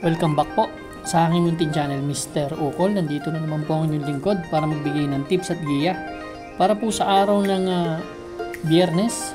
Welcome back po sa aking munting channel, Mr. Ukol. Nandito na naman po ang inyong lingkod para magbigay ng tips at giya para po sa araw ng Biyernes,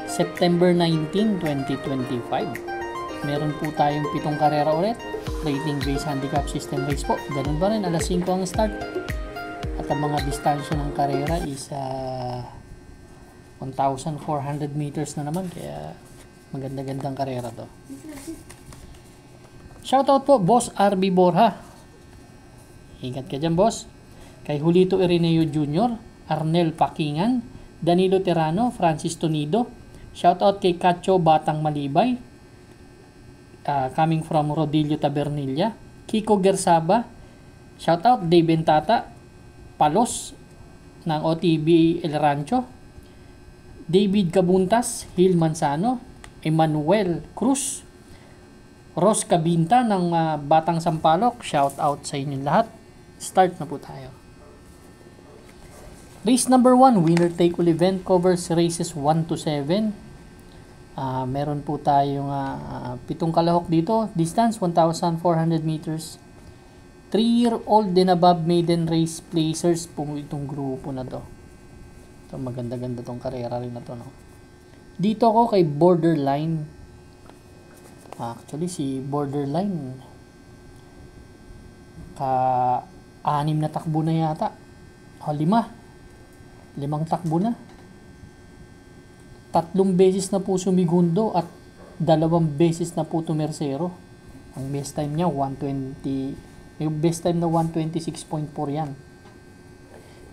September 19, 2025. Meron po tayong 7 karera ulit, rating based handicap system race po. Ganun ba rin, alas 5 ang start. At ang mga distansya ng karera is 1,400 meters na naman, kaya maganda-gandang karera to. Shoutout po, Boss RB Borja. Ingat ka dyan, boss. Kay Julito Ireneo Jr., Arnel Pakingan, Danilo Terrano, Francis Tonido. Shoutout kay Cacho Batang Malibay, coming from Rodillo Tabernilla. Kiko Gersaba. Shoutout Dave Bentata, Palos ng OTB El Rancho. David Cabuntas, Hil Manzano, Emmanuel Cruz, Ros Cabinta ng Batang Sampaloc. Shout out sa inyo lahat. Start na po tayo. Race number 1, winner take all event, covers races 1 to 7. Meron po tayong 7 kalahok dito. Distance 1,400 meters. 3-year-old and above maiden race placers po itong grupo na to. Ito, maganda-ganda tong karera rin na to, no? Dito ako kay Borderline. Actually, si Borderline, 6 na takbo na yata. 5 takbo na. 3 beses na po sumigundo at 2 beses na po tumersero. Ang best time niya, 120. May best time na 126.4 yan.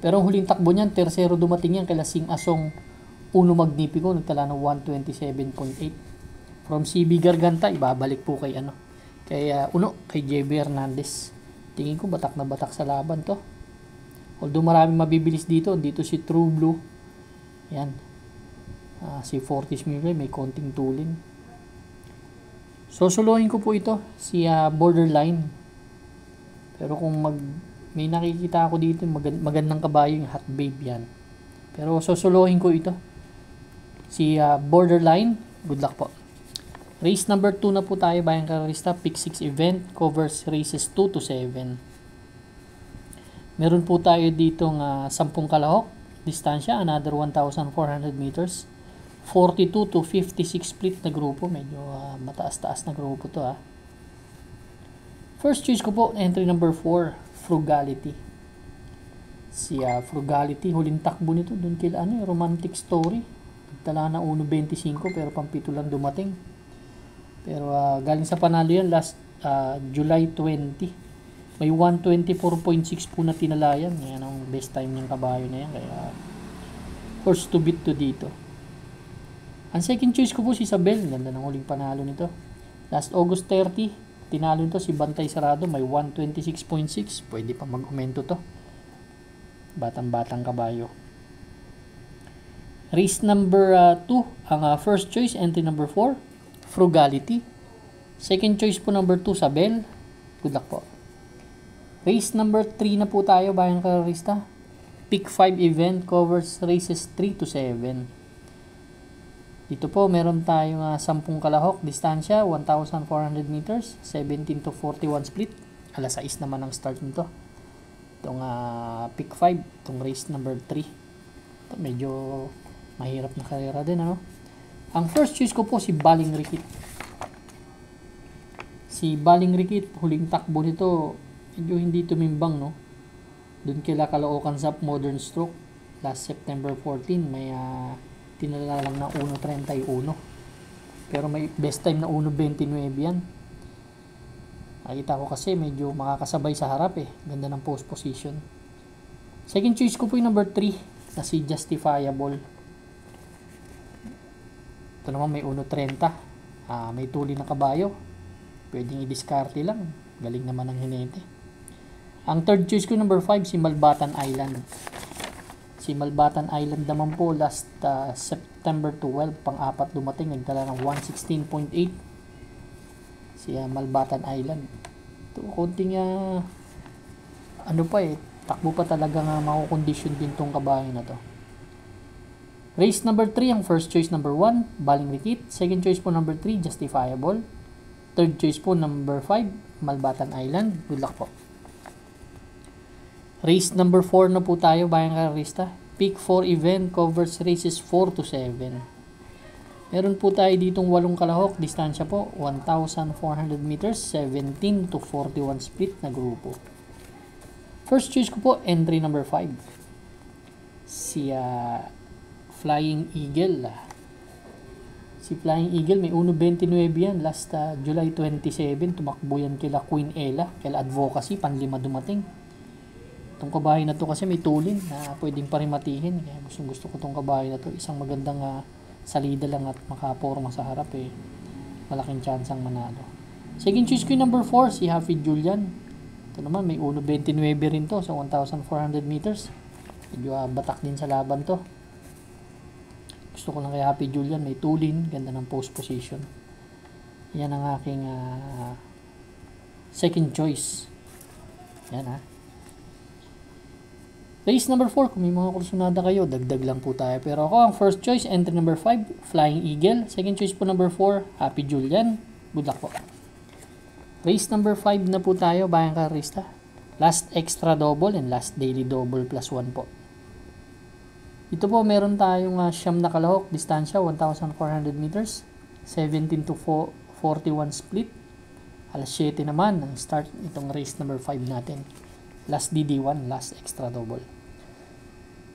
Pero ang huling takbo niyan, tersero dumating yan kay Lasing Asong Uno Magnifico, nagtala ng 127.8. From CB Garganta, ibabalik po kay kay JB Hernandez. Tingin ko batak na batak sa laban to. Although maraming mabibilis dito. Dito si True Blue. Yan. Si Fortis Mule, may konting tulin. Sosolohin ko po ito. Si Borderline. Pero kung may nakikita ako dito, magandang kabayo, yung Hot Babe yan. Pero sosolohin ko ito. Si Borderline. Good luck po. Race number 2 na po tayo, bayang karerista. Pick 6 event, covers races 2 to 7. Meron po tayo ditong 10 kalahok. Distansya, another 1,400 meters. 42 to 56 split na grupo. Medyo mataas-taas na grupo to. First choice ko po, entry number 4, Frugality. Si Frugality, huling takbo nito dun kila Romantic Story. Nagtala na 1.25 pero pampito lang dumating. Pero galing sa panalo yan last July 20. May 124.6 po na tinalayan. Yan ang best time niyang kabayo na yan. Kaya horse to beat to dito. Ang second choice ko po si Isabel. Ganda ng huling panalo nito. Last August 30, tinalo nito si Bantay Sarado. May 126.6. Pwede pa mag-aumento to. Batang-batang kabayo. Race number 2. Ang first choice, entry number 4. Frugality. Second choice po number 2, Sabel. Good luck po. Race number 3 na po tayo, bayang karerista. Pick 5 event, covers races 3 to 7. Dito po meron tayong 10 kalahok. Distansya 1,400 meters. 17 to 41 split. Alas 6 naman ang start nito. Itong pick 5, itong race number 3. Ito, medyo mahirap na karera din, ano? Ang first choice ko po si Baling Rikit. Si Baling Rikit, huling takbo nito, medyo hindi tumimbang, no? Doon kila Caloocan Zap Modern Stroke. Last September 14, may tinala lang na 1.31. Pero may best time na 1.29 yan. Nakita ko kasi medyo makakasabay sa harap eh. Ganda ng post position. Second choice ko po yung number 3 na si Justifiable. Ito naman may 1.30. May tuli na kabayo. Pwedeng i-discarte lang. Galing naman ang hinete. Ang third choice ko, number 5, si Malbatan Island. Si Malbatan Island naman po, last September 12, pang-apat dumating. Nagdala ng 116.8. Si Malbatan Island. Ito, konting takbo pa talaga makukondisyon din tong kabayo na to. Race number 3, ang first choice number 1, Baling Rikit. Second choice po number 3, Justifiable. Third choice po, number 5, Malbatan Island. Good luck po. Race number 4 na po tayo, bayang karerista. Pick 4 event covers races 4 to 7. Meron po tayo ditong 8 kalahok. Distansya po, 1,400 meters, 17 to 41 split na grupo. First choice ko po, entry number 5. Si Flying Eagle. Si Flying Eagle, may 1.29 yan. Last July 27, tumakbo yan kila Queen Ella, kila Advocacy, panlima dumating. Itong kabahay na to kasi may tulin na pwedeng parimatihin. Kaya gusto ko itong kabahay na to. Isang magandang salida lang at makaporma sa harap eh. Malaking chance ang manalo. Second choice ko yung number 4, si Happy Julian. Ito naman, may 1.29 rin to sa 1,400 meters. Medyo batak din sa laban to. Gusto ko lang kay Happy Julian, may tulin, ganda ng post position. Yan ang aking second choice. Yan Race number 4, kung may mga kursunada kayo, dagdag lang po tayo. Pero ako, ang first choice, entry number 5, Flying Eagle. Second choice po number 4, Happy Julian. Good luck po. Race number 5 na po tayo, bayang karista. Last extra double and last daily double plus 1 po. Ito po, meron tayong siyam na kalahok, distansya 1,400 meters, 17 to 41 split. Alas 7 naman ang start itong race number 5 natin. Last DD1, last extra double.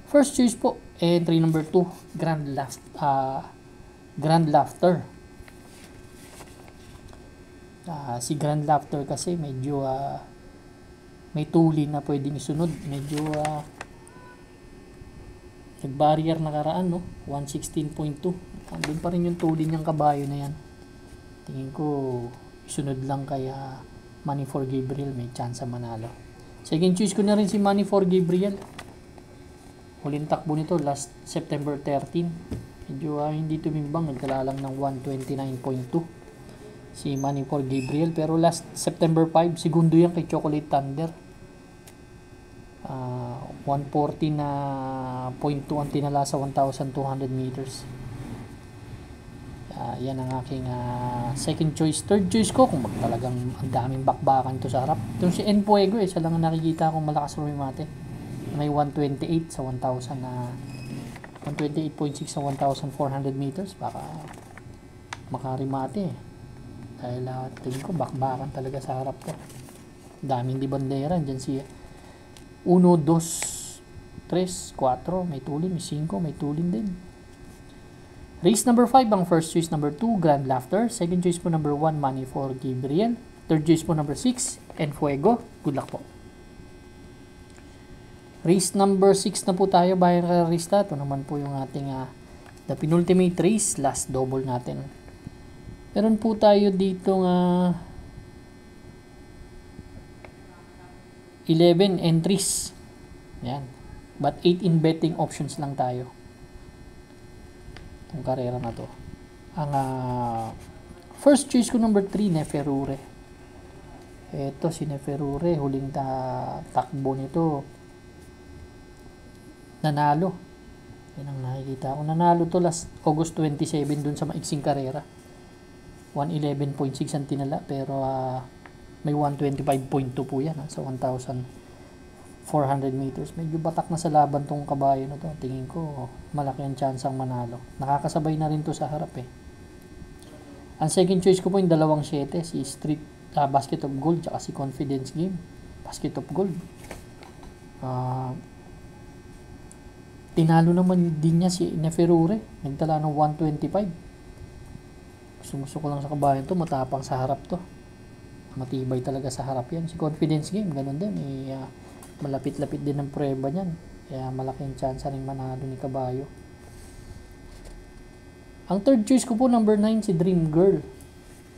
First choice po, entry number 2, Grand Laughter. Si Grand Laughter kasi medyo may tuli na pwedeng isunod. Medyo nag-barrier nakaraan, no? 116.2. Andun pa rin yung tuli niyang kabayo na yan. Tingin ko, isunod lang kaya Money for Gabriel, may chance manalo. Second choice ko na rin si Money for Gabriel. Huling takbo nito, last September 13. Medyo hindi tumimbang, nagtala lang ng 129.2. Si Money for Gabriel. Pero last September 5, segundo yan kay Chocolate Thunder. 140 na 0.2 ang tinala sa 1,200 meters. Yan ang aking second choice. Third choice ko, kung talagang ang daming bakbakan to sa harap. Itong si Enfuego, isa lang ang nakikita kong malakas rumimate. May 128 sa 1,000 128.6 sa 1,400 meters. Baka makarimate. Dahil tingin ko bakbakan talaga sa harap to. Daming di bandera. Diyan si 1, 2, 3, 4, may tulin, may 5, may tulin din. Race number 5, ang first choice number 2, Grand Laughter. Second choice po number 1, Money for Gabriel. Third choice po number 6, Enfuego. Good luck po. Race number 6 na po tayo, bayang karista. Ito naman po yung ating the penultimate race, last double natin. Meron po tayo dito 11 entries. Yan. But 8 in betting options lang tayo. Itong karera na to. Ang first choice ko number 3, Neferure. Ito si Neferure. Huling takbo nito. Nanalo. Yan ang nakikita ko. Nanalo to last August 27 dun sa maiksing karera. 111.6 ang tinala. Pero may 125.2 po yan sa 1,400 meters. Medyo batak na sa laban tong kabayo na to. Tingin ko malaki ang chance ang manalo. Nakakasabay na rin to sa harap eh. Ang second choice ko po yung 2-7, si Street Basket of Gold tsaka si Confidence Game. Basket of Gold. Tinalo naman din niya si Neferure. Nagtala ng 125. Gusto ko lang sa kabayan to, matapang sa harap to. Matibay talaga sa harap yan. Si Confidence Game, ganun din. Malapit-lapit din ang prueba niyan. Kaya malaking chance rin manalo ni kabayo. Ang third choice ko po, number 9, si Dream Girl.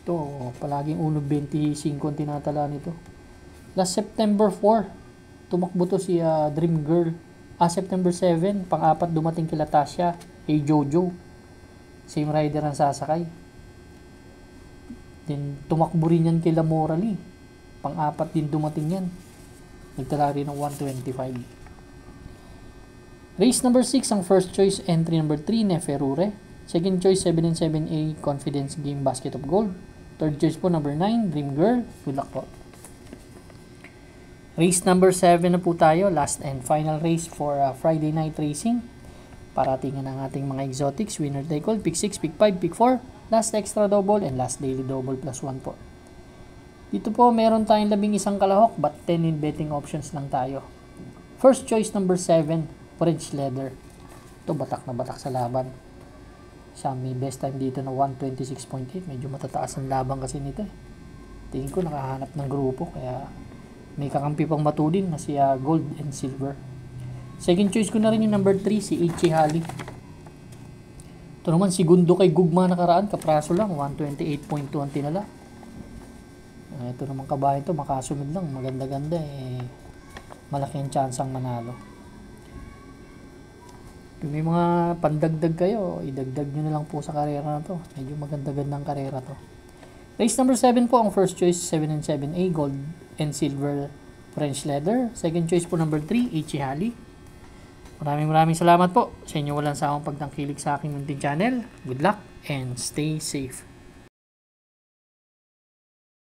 Ito, palaging 1.25 ang tinatala nito. Last September 4, tumakbo to si Dream Girl. September 7, pang-apat dumating kila Tasha, kay Jojo. Same rider ang sasakay. Then, tumakbo rin yan kila Morally. Pang-apat din dumating yan. Nagtala rin ng 125. Race number 6, ang first choice, entry number 3, Neferure. Second choice, 7 and 7A, Confidence Game, Basket of Gold. Third choice po, number 9, Dream Girl. Good luck po. Race number 7 na po tayo. Last and final race for Friday night racing. Paratingan ang ating mga exotics. Winner take all. Pick 6, pick 5, pick 4. Last extra double and last daily double plus 1 po. Dito po meron tayong 11 kalahok but 10 in betting options lang tayo. First choice number 7, French Leather. Ito batak na batak sa laban. Siya may best time dito na 126.8. Medyo matataas ang laban kasi nito. Tingin ko nakahanap ng grupo kaya may kakampi pang matulin na si Gold and Silver. Second choice ko na rin yung number 3, si Ichi Hali. Ito naman segundo kay Gugma nakaraan, kapraso lang, 128.2 ang tinala. Ito naman kabahay ito, makasunod lang, maganda-ganda malaki ang chance ang manalo. Kung may mga pandagdag kayo, idagdag nyo na lang po sa karera na to. Medyo maganda-gandang karera to. Race number 7 po, ang first choice 7 and 7A, Gold and Silver French Leather. Second choice po number 3, Ichi Hali. Maraming salamat po sa inyo walang sawang pagtangkilik sa aking munting channel. Good luck and stay safe.